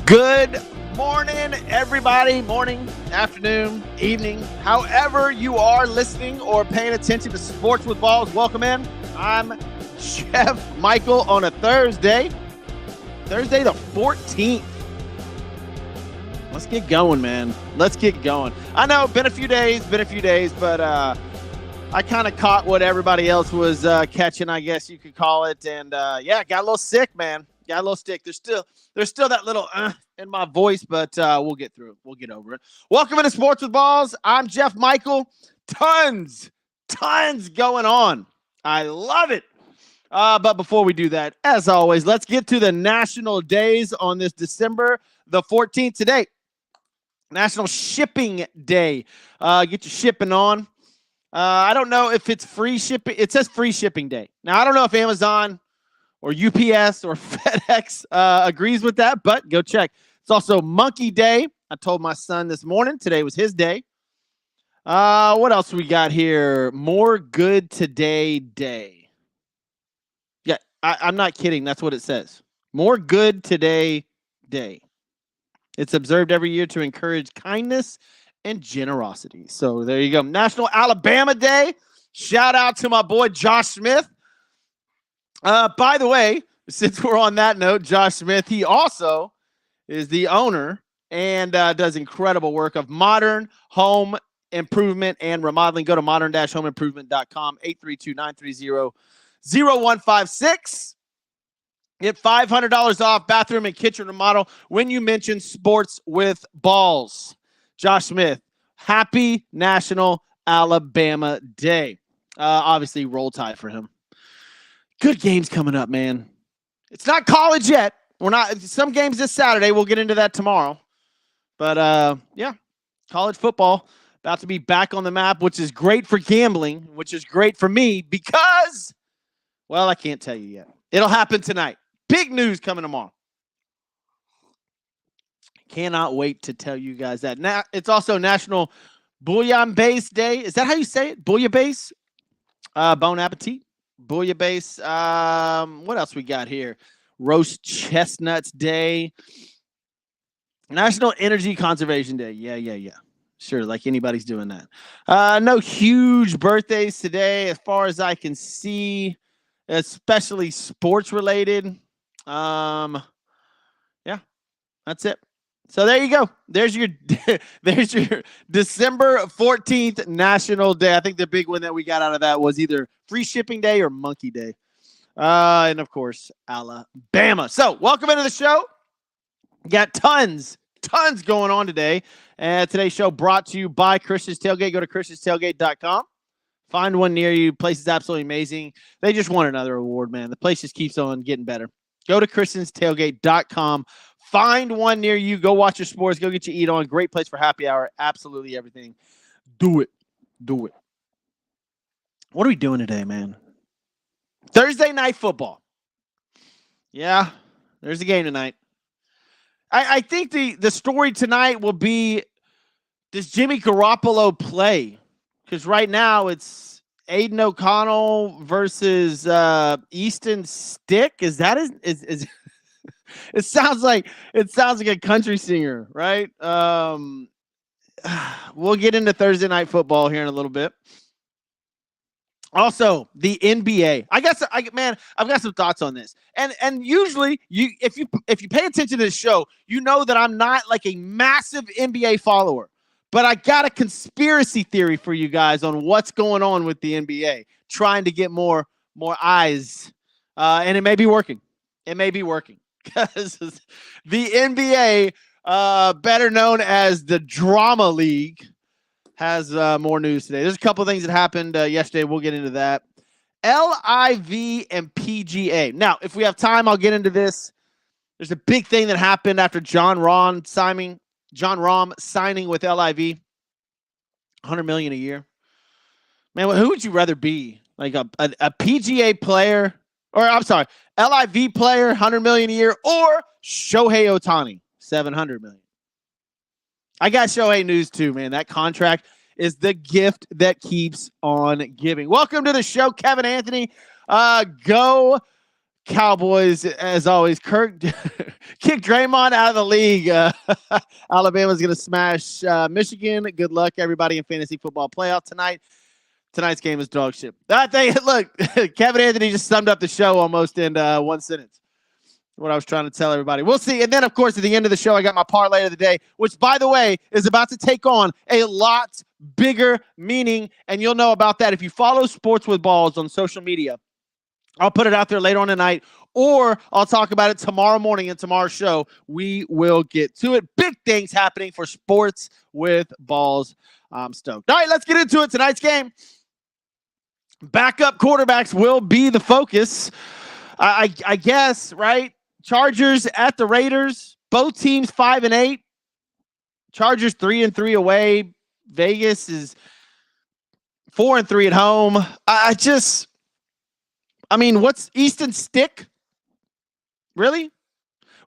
Good morning, everybody. Morning, afternoon, evening, however you are listening or paying attention to Sports with Balls. Welcome in. I'm Jeff Michael on a Thursday the 14th. Let's get going, man. Let's get going. I know, been a few days, but I kind of caught what everybody else was catching, I guess you could call it. And got a little sick, man. Got a little sick. There's still that little in my voice, but we'll get through it. We'll get over it. Welcome into Sports with Balls. I'm Jeff Michael. Tons going on. I love it. But before we do that, as always, let's get to the national days on this December the 14th today. National Shipping Day. Get your shipping on. I don't know if it's free shipping. It says free shipping day. Now, I don't know if Amazon or UPS or FedEx agrees with that, but go check. It's also Monkey Day. I told my son this morning. Today was his day. What else we got here? More Good Today Day. Yeah, I'm not kidding. That's what it says. More Good Today Day. It's observed every year to encourage kindness and generosity. So there you go. National Alabama Day. Shout out to my boy Josh Smith. By the way, since we're on that note, Josh Smith, he also is the owner and does incredible work of Modern Home Improvement and Remodeling. Go to modern-homeimprovement.com, 832-930-0156. Get $500 off bathroom and kitchen remodel when you mention Sports with Balls. Josh Smith, happy National Alabama Day. Obviously, roll tide for him. Good games coming up, man. It's not college yet. We're not. Some games this Saturday. We'll get into that tomorrow. But, college football about to be back on the map, which is great for gambling, which is great for me because, well, I can't tell you yet. It'll happen tonight. Big news coming tomorrow. Cannot wait to tell you guys that. Now, it's also National Bouillabaisse Day. Is that how you say it? Bouillabaisse? Bon appetit. Bouillabaisse. What else we got here? Roast Chestnuts Day. National Energy Conservation Day. Yeah. Sure, like anybody's doing that. No huge birthdays today as far as I can see, especially sports related. That's it. So there you go. There's your December 14th National Day. I think the big one that we got out of that was either Free Shipping Day or Monkey Day. And of course, Alabama. So welcome into the show. Got tons going on today. And today's show brought to you by Christian's Tailgate. Go to christianstailgate.com. Find one near you. Place is absolutely amazing. They just won another award, man. The place just keeps on getting better. Go to christianstailgate.com. Find one near you. Go watch your sports. Go get your eat on. Great place for happy hour. Absolutely everything. Do it. What are we doing today, man? Thursday night football. Yeah, there's a game tonight. I think the story tonight will be, does Jimmy Garoppolo play? Because right now it's Aiden O'Connell versus Easton Stick. Is that is It sounds like a country singer, right? We'll get into Thursday night football here in a little bit. Also, the NBA. I've got some thoughts on this. And usually, if you pay attention to this show, you know that I'm not like a massive NBA follower. But I got a conspiracy theory for you guys on what's going on with the NBA, trying to get more eyes, and it may be working. Because the NBA, better known as the Drama League, has more news today. There's a couple of things that happened yesterday. We'll get into that. LIV and PGA. Now, if we have time, I'll get into this. There's a big thing that happened after John Rahm signing with LIV. $100 million a year. Man, who would you rather be? Like a PGA player, or I'm sorry, LIV player, $100 million a year, or Shohei Ohtani, $700 million. I got Shohei news too, man. That contract is the gift that keeps on giving. Welcome to the show, Kevin Anthony. Go Cowboys, as always. Kirk kick Draymond out of the league. Alabama's going to smash Michigan. Good luck, everybody, in fantasy football playoff tonight. Tonight's game is dog shit. Look, Kevin Anthony just summed up the show almost in one sentence. What I was trying to tell everybody. We'll see. And then, of course, at the end of the show, I got my parlay of the day, which, by the way, is about to take on a lot bigger meaning. And you'll know about that if you follow Sports with Balls on social media. I'll put it out there later on tonight, or I'll talk about it tomorrow morning in tomorrow's show. We will get to it. Big things happening for Sports with Balls. I'm stoked. All right, let's get into it. Tonight's game. Backup quarterbacks will be the focus. I guess, right? Chargers at the Raiders. Both teams 5-8. Chargers 3-3 away. Vegas is 4-3 at home. What's Easton Stick? Really?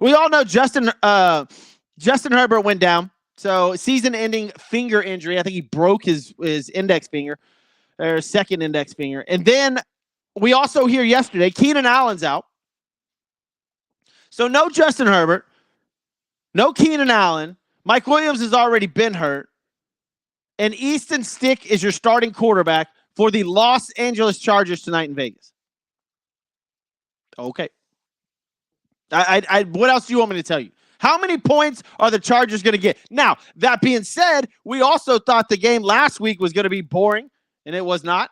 We all know Justin Herbert went down. So season-ending finger injury. I think he broke his index finger, or second index finger. And then we also hear yesterday, Keenan Allen's out. So no Justin Herbert, no Keenan Allen. Mike Williams has already been hurt. And Easton Stick is your starting quarterback for the Los Angeles Chargers tonight in Vegas. Okay. What else do you want me to tell you? How many points are the Chargers going to get? Now, that being said, we also thought the game last week was going to be boring, and it was not.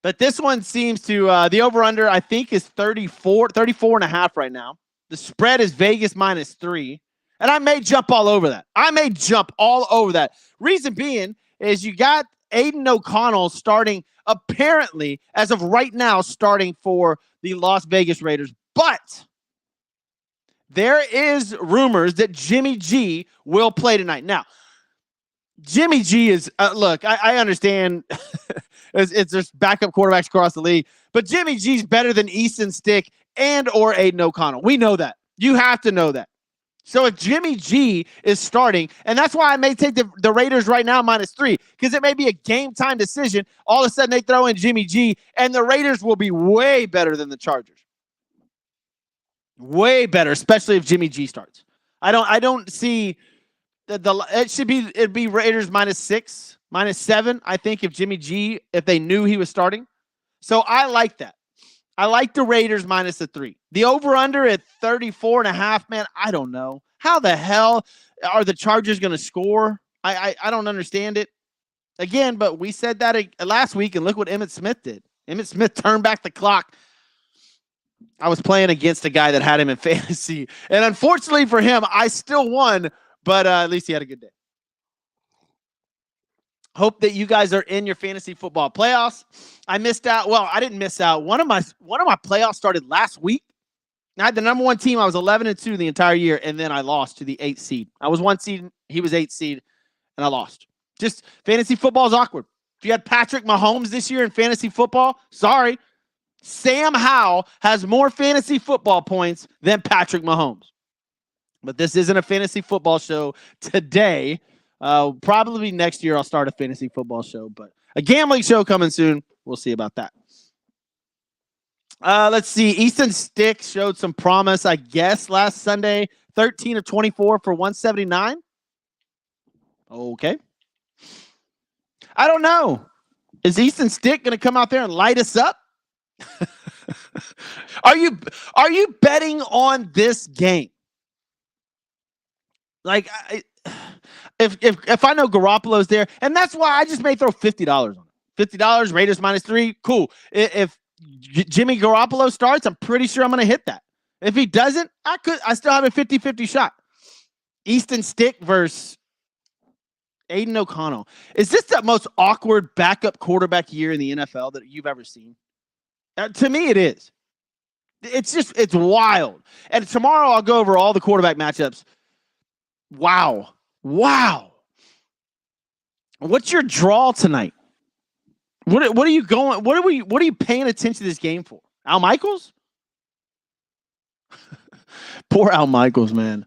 But this one seems to, the over-under, I think, is 34 and a half right now. The spread is Vegas -3. And I may jump all over that. Reason being is you got Aiden O'Connell starting, apparently, as of right now, starting for the Las Vegas Raiders. But there is rumors that Jimmy G will play tonight. Now, Jimmy G is, look, I understand it's just backup quarterbacks across the league, but Jimmy G's better than Easton Stick and or Aiden O'Connell. We know that. You have to know that. So if Jimmy G is starting, and that's why I may take the Raiders right now -3, because it may be a game-time decision. All of a sudden they throw in Jimmy G, and the Raiders will be way better than the Chargers. Way better, especially if Jimmy G starts. I don't see it'd be Raiders -6, -7, I think, if Jimmy G, if they knew he was starting. So I like that. I like the Raiders -3. The over-under at 34 and a half, man, I don't know. How the hell are the Chargers going to score? I don't understand it. Again, but we said that last week, and look what Emmitt Smith did. Emmitt Smith turned back the clock. I was playing against a guy that had him in fantasy, and unfortunately for him, I still won, but at least he had a good day. Hope that you guys are in your fantasy football playoffs. I missed out. Well, I didn't miss out. One of my playoffs started last week. I had the number one team. I was 11-2 the entire year, and then I lost to the 8th seed. I was 1 seed. He was 8th seed, and I lost. Just fantasy football is awkward. If you had Patrick Mahomes this year in fantasy football, sorry. Sam Howell has more fantasy football points than Patrick Mahomes. But this isn't a fantasy football show today. Probably next year I'll start a fantasy football show, but a gambling show coming soon. We'll see about that. Let's see. Easton Stick showed some promise, I guess, last Sunday. 13 of 24 for 179. Okay. I don't know. Is Easton Stick going to come out there and light us up? Are you betting on this game? Like, if I know Garoppolo's there, and that's why I just may throw $50 on it. $50, Raiders -3, cool. If Jimmy Garoppolo starts, I'm pretty sure I'm going to hit that. If he doesn't, I still have a 50-50 shot. Easton Stick versus Aiden O'Connell. Is this the most awkward backup quarterback year in the NFL that you've ever seen? To me, it is. It's wild. And tomorrow I'll go over all the quarterback matchups. Wow. What's your draw tonight? What are you going? What are you paying attention to this game for? Al Michaels? Poor Al Michaels, man.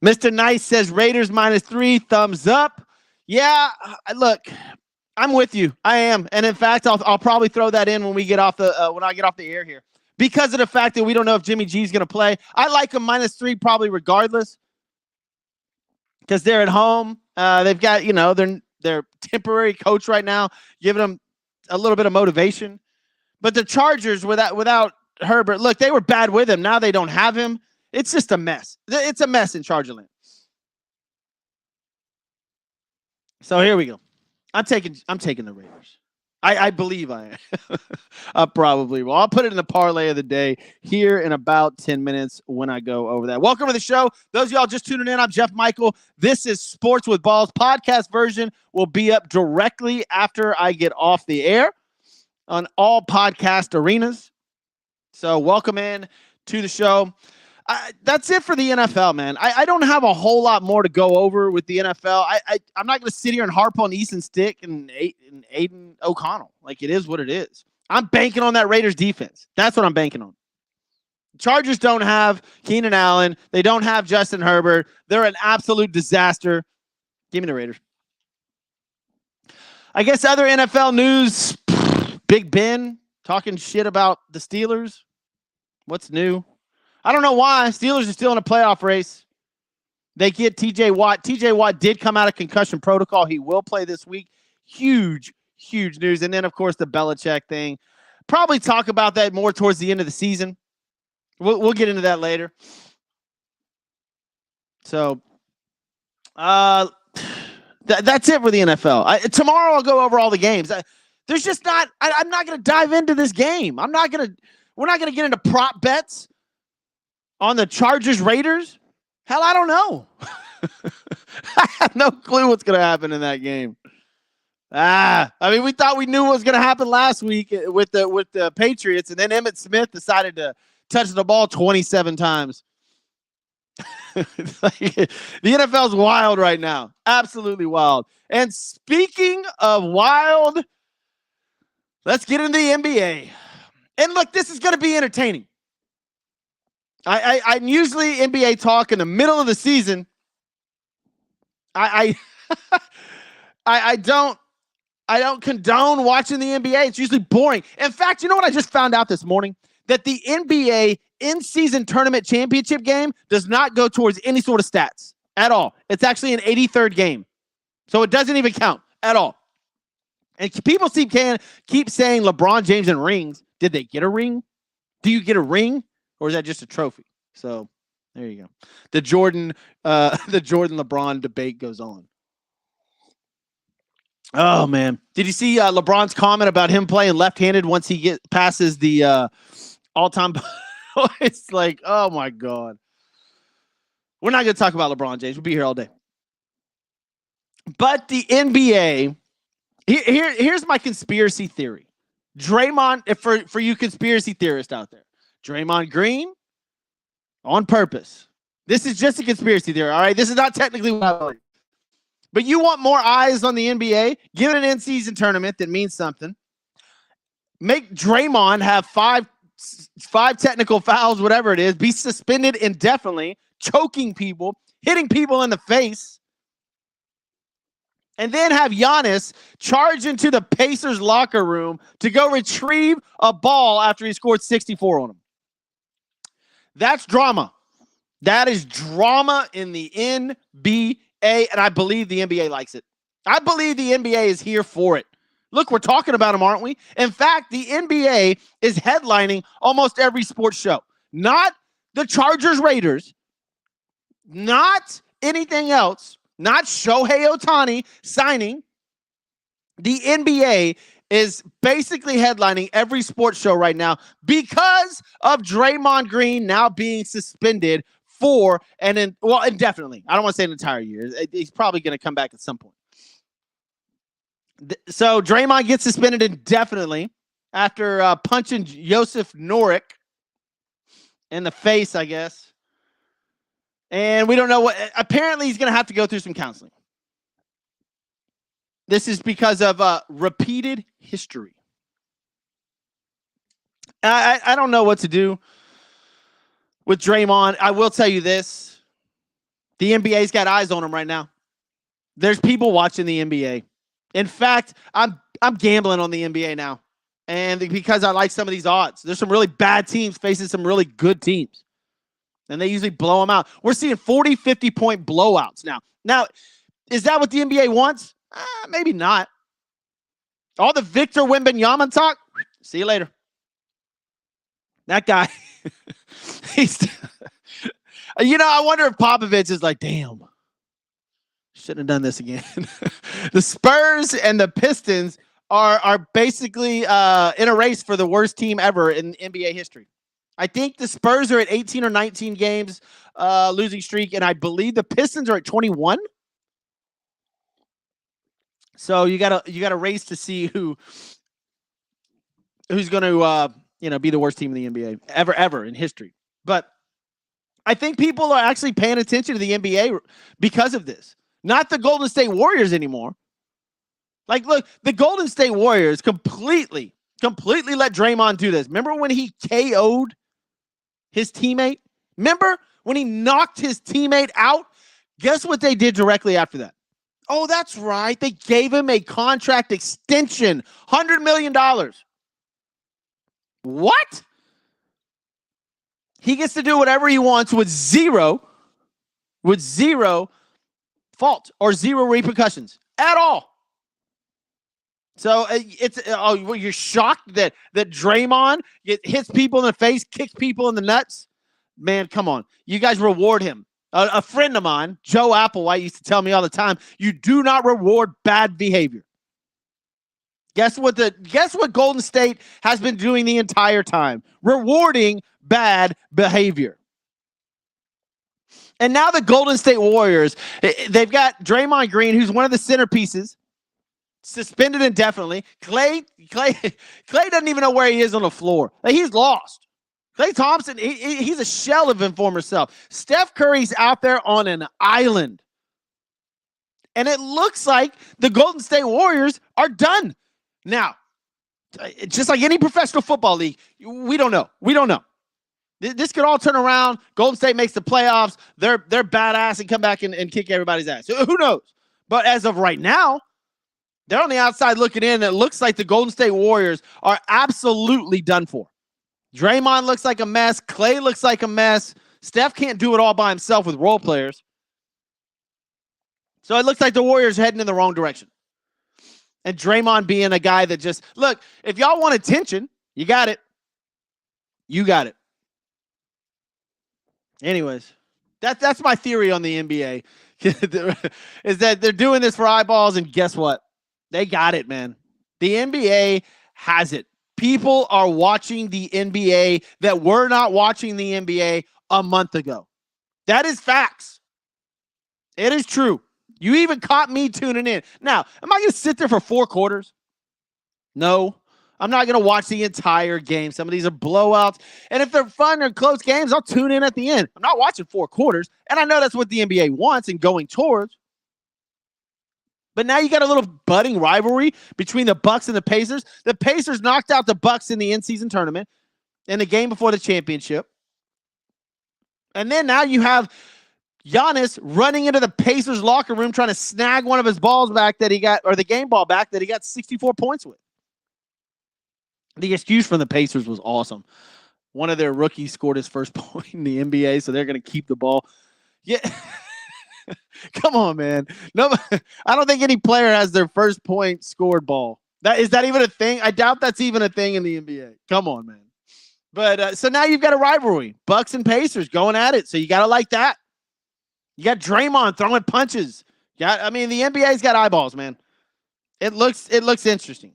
Mr. Nice says Raiders -3, thumbs up. Yeah, look, I'm with you. I am, and in fact, I'll probably throw that in when we get off the when I get off the air here, because of the fact that we don't know if Jimmy G is going to play. I like them -3 probably regardless, because they're at home. They've got their temporary coach right now, giving them a little bit of motivation. But the Chargers without Herbert, look, they were bad with him. Now they don't have him. It's just a mess. It's a mess in Chargerland. So here we go. I'm taking the Raiders. I believe I am. I probably will. I'll put it in the parlay of the day here in about 10 minutes when I go over that. Welcome to the show. Those of y'all just tuning in, I'm Jeff Michael. This is Sports with Balls. Podcast version will be up directly after I get off the air on all podcast arenas. So welcome in to the show. That's it for the NFL, man. I don't have a whole lot more to go over with the NFL. I'm not going to sit here and harp on Easton Stick and Aiden O'Connell. Like, it is what it is. I'm banking on that Raiders defense. That's what I'm banking on. Chargers don't have Keenan Allen. They don't have Justin Herbert. They're an absolute disaster. Give me the Raiders. I guess other NFL news, Big Ben talking shit about the Steelers. What's new? I don't know why. Steelers are still in a playoff race. They get TJ Watt. TJ Watt did come out of concussion protocol. He will play this week. Huge, huge news. And then, of course, the Belichick thing. Probably talk about that more towards the end of the season. We'll get into that later. So, that's it for the NFL. Tomorrow I'll go over all the games. There's just not. I'm not going to dive into this game. We're not going to get into prop bets on the Chargers Raiders. Hell, I don't know. I have no clue what's going to happen in that game. I mean, we thought we knew what was going to happen last week with the Patriots, and then Emmitt Smith decided to touch the ball 27 times. The NFL's wild right now. Absolutely wild. And speaking of wild, let's get into the NBA. And look, this is going to be entertaining. I'm usually NBA talk in the middle of the season. I don't condone watching the NBA. It's usually boring. In fact, you know what I just found out this morning? That the NBA in-season tournament championship game does not go towards any sort of stats at all. It's actually an 83rd game. So it doesn't even count at all. And people keep saying LeBron James and rings. Did they get a ring? Do you get a ring? Or is that just a trophy? So there you go. The Jordan LeBron debate goes on. Oh man. Did you see LeBron's comment about him playing left-handed once he passes the all-time? It's like, oh my God. We're not going to talk about LeBron James. We'll be here all day. But the NBA, here's my conspiracy theory. Draymond, for you conspiracy theorists out there, Draymond Green, on purpose. This is just a conspiracy theory, all right? This is not technically what I believe. But you want more eyes on the NBA? Give it an in-season tournament that means something. Make Draymond have five technical fouls, whatever it is, be suspended indefinitely, choking people, hitting people in the face, and then have Giannis charge into the Pacers locker room to go retrieve a ball after he scored 64 on him. That's drama. That is drama in the NBA, and I believe the NBA likes it. I believe the NBA is here for it. Look, we're talking about them, aren't we? In fact, the NBA is headlining almost every sports show. Not the Chargers Raiders, not anything else, not Shohei Ohtani signing. The NBA is basically headlining every sports show right now because of Draymond Green now being suspended for indefinitely. I don't want to say an entire year. He's probably going to come back at some point. So Draymond gets suspended indefinitely after punching Joseph Norik in the face, I guess. And we don't know what. Apparently, he's going to have to go through some counseling. This is because of repeated history. I don't know what to do. with Draymond. I will tell you this. The NBA's got eyes on him right now. There's people watching the NBA. In fact, I'm gambling on the NBA now. And because I like some of these odds. There's some really bad teams facing some really good teams. And they usually blow them out. We're seeing 40, 50-point blowouts now. Now, is that what the NBA wants? Maybe not. All the Victor Wembanyama talk, see you later. That guy, he's, I wonder if Popovich is like, damn, shouldn't have done this again. The Spurs and the Pistons are basically in a race for the worst team ever in NBA history. I think the Spurs are at 18 or 19 games losing streak, and I believe the Pistons are at 21. So you got a race to see who's going to be the worst team in the NBA ever in history. But I think people are actually paying attention to the NBA because of this. Not the Golden State Warriors anymore. Like, look, the Golden State Warriors completely let Draymond do this. Remember when he KO'd his teammate? Remember when he knocked his teammate out? Guess what they did directly after that? Oh, that's right. They gave him a contract extension, $100 million. What? He gets to do whatever he wants with zero fault or zero repercussions at all. So you're shocked that Draymond hits people in the face, kicks people in the nuts? Man, come on. You guys reward him. A friend of mine, Joe Applewhite, used to tell me all the time, you do not reward bad behavior. Guess what Golden State has been doing the entire time? Rewarding bad behavior. And now the Golden State Warriors, they've got Draymond Green, who's one of the centerpieces, suspended indefinitely. Clay doesn't even know where he is on the floor. Like, he's lost. Klay Thompson, he's a shell of his former self. Steph Curry's out there on an island. And it looks like the Golden State Warriors are done. Now, just like any professional football league, we don't know. This could all turn around. Golden State makes the playoffs. They're badass and come back and kick everybody's ass. Who knows? But as of right now, they're on the outside looking in. And it looks like the Golden State Warriors are absolutely done for. Draymond looks like a mess. Klay looks like a mess. Steph can't do it all by himself with role players. So it looks like the Warriors are heading in the wrong direction. And Draymond being a guy that just, look, if y'all want attention, you got it. You got it. Anyways, that's my theory on the NBA. Is that they're doing this for eyeballs, and guess what? They got it, man. The NBA has it. People are watching the NBA that were not watching the NBA a month ago. That is facts. It is true. You even caught me tuning in. Now, am I going to sit there for 4 quarters? No. I'm not going to watch the entire game. Some of these are blowouts. And if they're fun or close games, I'll tune in at the end. I'm not watching 4 quarters. And I know that's what the NBA wants and going towards. But now you got a little budding rivalry between the Bucks and the Pacers. The Pacers knocked out the Bucks in the in-season tournament in the game before the championship. And then now you have Giannis running into the Pacers locker room trying to snag one of his balls back that he got, or the game ball back that he got 64 points with. The excuse from the Pacers was awesome. One of their rookies scored his first point in the NBA, so they're going to keep the ball. Yeah. Come on, man. No, I don't think any player has their first point scored ball. Is that even a thing? I doubt that's even a thing in the NBA. Come on, man. But so now you've got a rivalry. Bucks and Pacers going at it. So you got to like that. You got Draymond throwing punches. The NBA's got eyeballs, man. It looks interesting.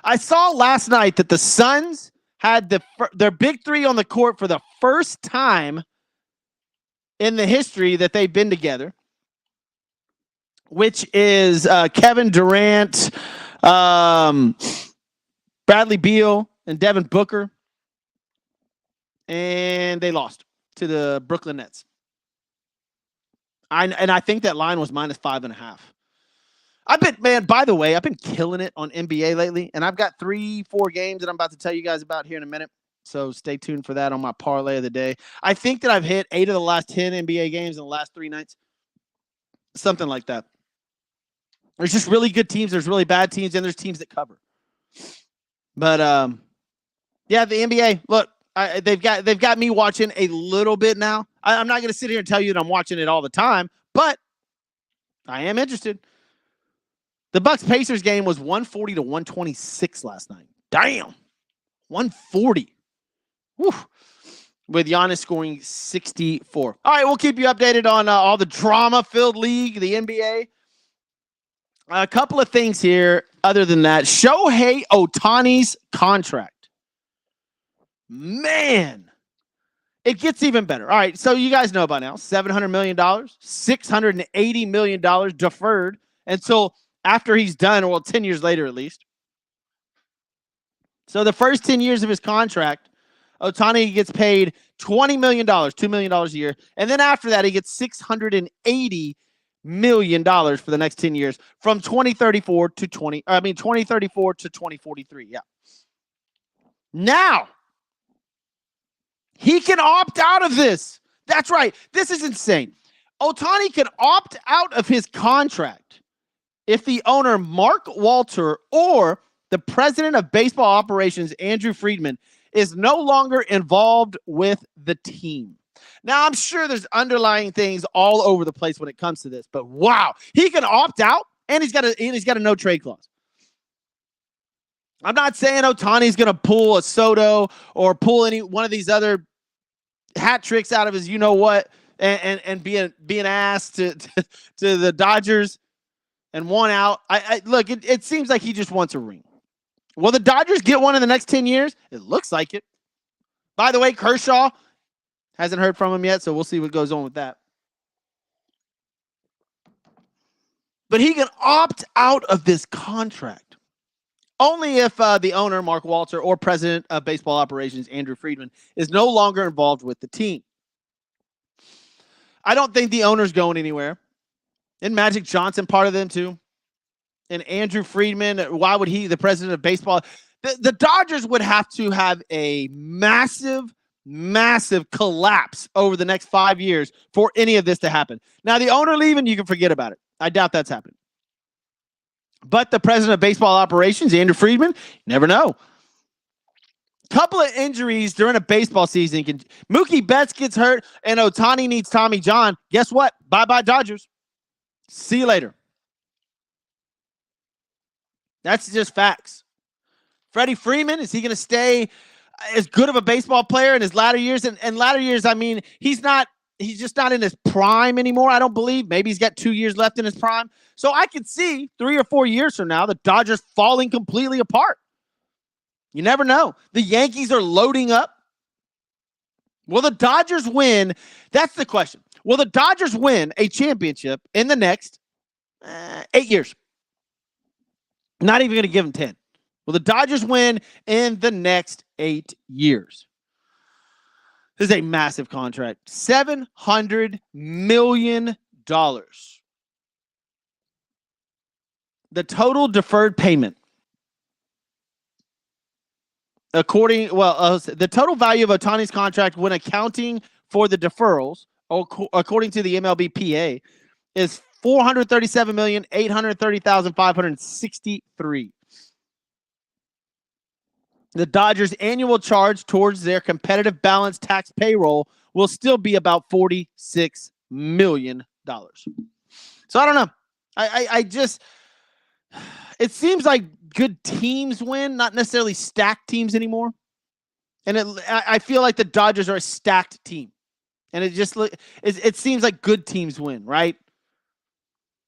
I saw last night that the Suns had their big three on the court for the first time in the history that they've been together, which is Kevin Durant, Bradley Beal, and Devin Booker. And they lost to the Brooklyn Nets. I think that line was -5.5. By the way, I've been killing it on NBA lately, and I've got 3-4 games that I'm about to tell you guys about here in a minute. So stay tuned for that on my parlay of the day. I think that I've hit 8 of the last 10 NBA games in the last 3 nights. Something like that. There's just really good teams. There's really bad teams, and there's teams that cover. But yeah, the NBA. Look, they've got me watching a little bit now. I'm not going to sit here and tell you that I'm watching it all the time, but I am interested. The Bucks Pacers game was 140 to 126 last night. Damn, 140. Whew. With Giannis scoring 64. All right, we'll keep you updated on all the drama-filled league, the NBA. A couple of things here other than that. Shohei Ohtani's contract. Man, it gets even better. All right, so you guys know by now, $700 million, $680 million deferred until after he's done, well, 10 years later at least. So the first 10 years of his contract, Ohtani gets paid $20 million, $2 million a year. And then after that, he gets $680 million for the next 10 years from 2034 to 2043. Yeah. Now, he can opt out of this. That's right. This is insane. Ohtani can opt out of his contract if the owner, Mark Walter, or the president of baseball operations, Andrew Friedman, is no longer involved with the team. Now, I'm sure there's underlying things all over the place when it comes to this, but wow, he can opt out, and he's got a no trade clause. I'm not saying Ohtani's going to pull a Soto or pull any one of these other hat tricks out of his you-know-what and being asked to the Dodgers and one out. Look, it seems like he just wants a ring. Will the Dodgers get one in the next 10 years? It looks like it. By the way, Kershaw, hasn't heard from him yet, so we'll see what goes on with that. But he can opt out of this contract only if the owner, Mark Walter, or president of baseball operations, Andrew Friedman, is no longer involved with the team. I don't think the owner's going anywhere. And Magic Johnson, part of them too. And Andrew Friedman, why would he, the president of baseball? The Dodgers would have to have a massive collapse over the next 5 years for any of this to happen. Now, the owner leaving, you can forget about it. I doubt that's happening. But the president of baseball operations, Andrew Friedman, you never know. Couple of injuries during a baseball season. Mookie Betts gets hurt and Ohtani needs Tommy John. Guess what? Bye-bye Dodgers. See you later. That's just facts. Freddie Freeman, is he going to stay as good of a baseball player in his latter years? And latter years, I mean, he's just not in his prime anymore, I don't believe. Maybe he's got 2 years left in his prime. So I could see 3 or 4 years from now, the Dodgers falling completely apart. You never know. The Yankees are loading up. Will the Dodgers win? That's the question. Will the Dodgers win a championship in the next 8 years? Not even going to give them 10. Will the Dodgers win in the next 8 years? This is a massive contract. $700 million. The total deferred payment. The total value of Ohtani's contract when accounting for the deferrals, according to the MLBPA, is $437,830,563. The Dodgers' annual charge towards their competitive balance tax payroll will still be about $46 million. So I don't know. It seems like good teams win, not necessarily stacked teams anymore. And I feel like the Dodgers are a stacked team. And it seems like good teams win, right?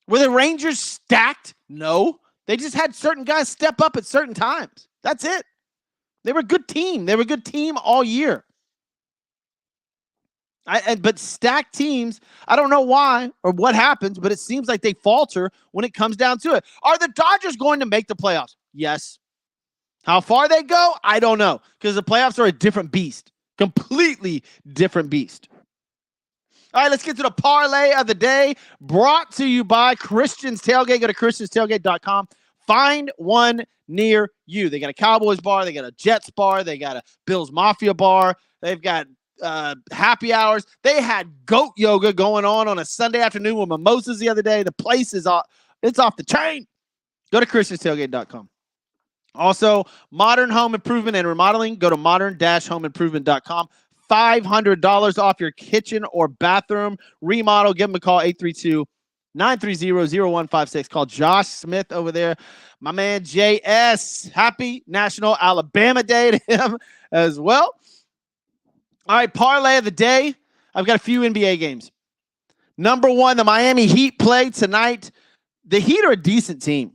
Were the Rangers stacked? No. They just had certain guys step up at certain times. That's it. They were a good team. They were a good team all year. But stacked teams, I don't know why or what happens, but it seems like they falter when it comes down to it. Are the Dodgers going to make the playoffs? Yes. How far they go? I don't know, because the playoffs are a different beast. Completely different beast. All right, let's get to the parlay of the day, brought to you by Christian's Tailgate. Go to christianstailgate.com. Find one near you. They got a Cowboys bar. They got a Jets bar. They got a Bills Mafia bar. They've got happy hours. They had goat yoga going on a Sunday afternoon with mimosas the other day. The place is it's off the chain. Go to ChristiansTailgate.com. Also, modern home improvement and remodeling. Go to modern-homeimprovement.com. $500 off your kitchen or bathroom remodel. Give them a call, 832-930-0156. Call Josh Smith over there. My man JS. Happy National Alabama Day to him as well. All right, parlay of the day. I've got a few NBA games. Number one, the Miami Heat play tonight. The Heat are a decent team.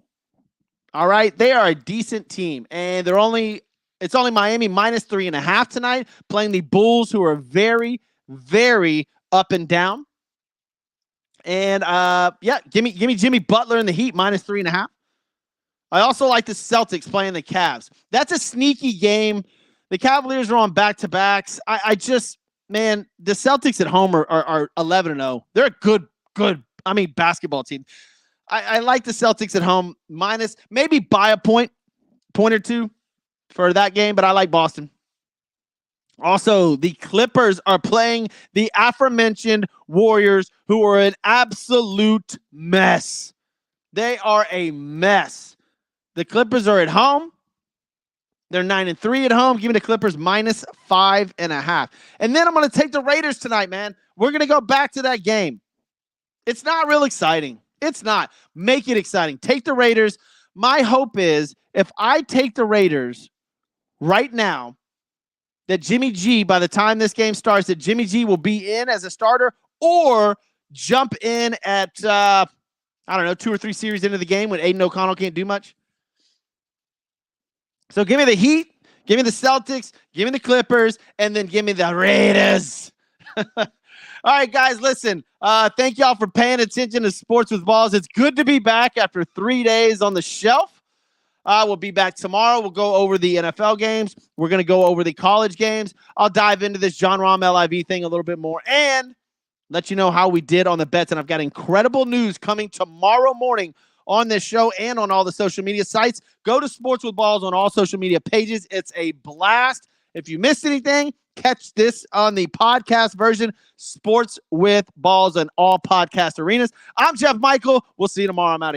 All right, they are a decent team, and it's only Miami minus 3.5 tonight, playing the Bulls, who are very, very up and down. And give me Jimmy Butler and the Heat minus 3.5. I also like the Celtics playing the Cavs. That's a sneaky game. The Cavaliers are on back-to-backs. The Celtics at home are 11-0. They're a good basketball team. I like the Celtics at home minus, maybe by a point or two for that game, but I like Boston. Also, the Clippers are playing the aforementioned Warriors, who are an absolute mess. They are a mess. The Clippers are at home. They're 9-3 at home. Give me the Clippers minus 5.5. And then I'm going to take the Raiders tonight, man. We're going to go back to that game. It's not real exciting. It's not. Make it exciting. Take the Raiders. My hope is if I take the Raiders right now, that Jimmy G, by the time this game starts, that Jimmy G will be in as a starter or jump in at, 2 or 3 series into the game when Aiden O'Connell can't do much. So give me the Heat, give me the Celtics, give me the Clippers, and then give me the Raiders. All right, guys, listen. Thank y'all for paying attention to Sports with Balls. It's good to be back after 3 days on the shelf. We'll be back tomorrow. We'll go over the NFL games. We're going to go over the college games. I'll dive into this John Rahm LIV thing a little bit more and let you know how we did on the bets. And I've got incredible news coming tomorrow morning on this show and on all the social media sites. Go to Sports with Balls on all social media pages. It's a blast. If you missed anything, catch this on the podcast version, Sports with Balls, on all podcast arenas. I'm Jeff Michael. We'll see you tomorrow. I'm out of here.